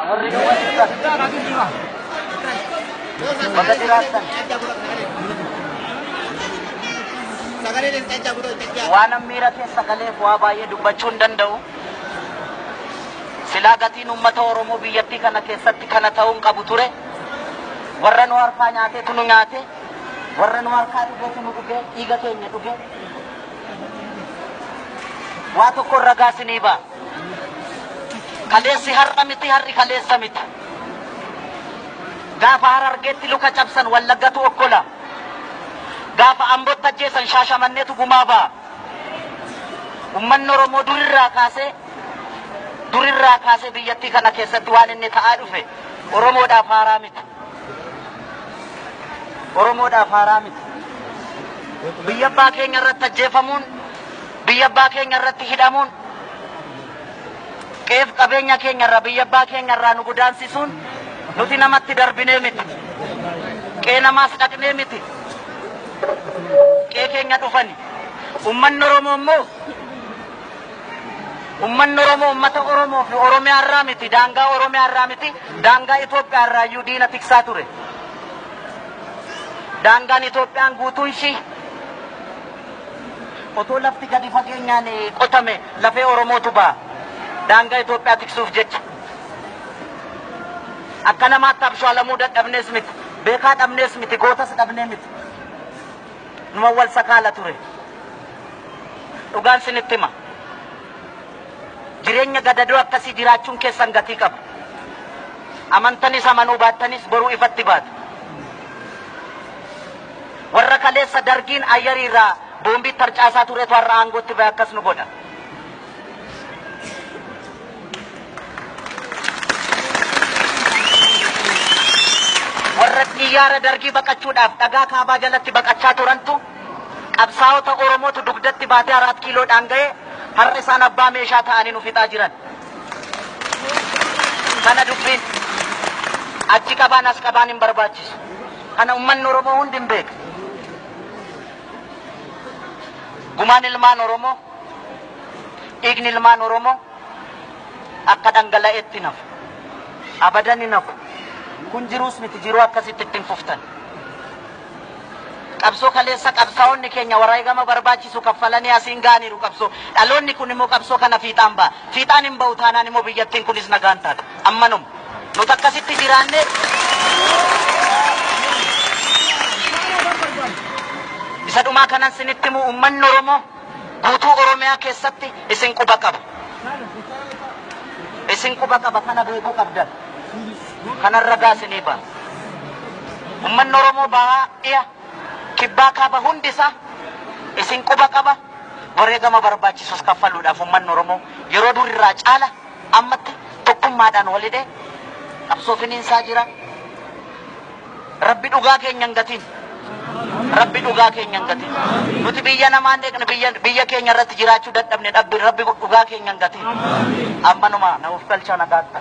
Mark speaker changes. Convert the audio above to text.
Speaker 1: warri duwwaa bakka jiraatan waan miira keessa galee waa baay'ee dubbachuu hin danda'u. Silaa gatiin uummata Oromoo biyyattii kana keessatti kana ta'uun qabu ture. Warra nu harkaa nyaateetu nu nyaate, warra nu harkaa dhugeetu nu dhuge, dhiiga keenya dhuge. Waa tokko irra gaasinii ba'a. Kaleessi har'a miti, har'i kaleessa miti. Gaafa Harargeetti luka cabsan Wallaggatu okkola. Gaafa Ambootti ajjeesan Shaashamanneetu gumaa ba'a. Uummanni Oromoo durirraa kaasee biyyattii kana keessatti waan inni ta'aa dhufe Oromoodhaaf haaraa miti. Oromoodhaaf haaraa miti. Biyya abbaa keenya irratti ajjeefamuun, biyya abbaa keenya irratti hidhamuun, qeef qabeenya keenya irraa biyya abbaa keenya irraa nu godaansisuun nuti namatti darbinee miti. Qee namaas dhaqnee miti. Qee keenya dhufani. Uummanni Oromoo immoo uummata Oromoo fi Oromiyaa irraa miti, daangaa Oromiyaa irraa miti, daangaa Itoophiyaa irraa iyyuu diina tiksaa ture. Daangaan Itoophiyaan guutuun ishii otoo lafti gadi fageenyaan qotame lafee Oromootu ba'a. Daangaa Itoophiyaa tiksuuf jecha. Akka namaatti abshaalamuu dadhabnees miti, beekaa dhabnees miti, gootas dhabnee miti. Numa wal sakaala ture. Dhugaan sinitti hima. Jireenya gadadoo akkasii jiraachuun keessan gatii qaba. Amantanis amanuu baattanis boruu ifatti baatu. Warra kaleessa dargiin ayyariirraa boombii tarcaasaa turetu har'a aangootti ba'e akkas nu godha. Warra xiyyaara dargii baqachuudhaaf dhagaa kaabaa jalatti baqachaa turantu qabsaa'ota Oromootu dugdatti baatee 4 kiiloodhaan ga'ee har'a isaan abbaa meeshaa ta'anii nu fixaa jiran. Kana dubbiin achi qabaan as qabaan hin barbaachisu. Kana uummanni Oromoo hundi hin beeku. Gumaan ilmaan Oromoo, dhiigni ilmaan Oromoo akka dhangala'eetti nafu. Abadan hin nafu. Kun jiruus miti, jiruu akkasitti ittiin fuftan. Qabsoo kaleessa qabsaa'onni keenya wareegama barbaachisu kaffalanii asiin gaaniiru qabsoo. Dhaloonni kun immoo qabsoo kana fiixaan ba'a. Fiixaan hin ba'u taanaan immoo biyyattiin kunis nagaan taata. Ammanuma. Nuti akkasitti jiraanne isa dhumaa kanan sinitti himu uummanni Oromoo guutuu Oromiyaa keessatti isin quba qaba. Isin quba qaba, kana beekuu qabdan. Kanarra gaasinii ba'a. Uummanni Oromoo baay'ee kibbaa kaaba hundisaa isin quba qaba. Wareegama barbaachisus kaffaluudhaaf uummanni Oromoo yeroo durirraa caala ammatti tokkummaadhaan walidhee qabsoo finiinsaa jira. Rabbi dhugaa keenya hin gatiin. Rabbi dhugaa keenya hin gatiin. Nuti biyya namaan deegna biyya keenya irratti jiraachuu dadhabne Rabbi dhugaa keenya hin gatiin. Ammanuma na of galchaa nagaatti.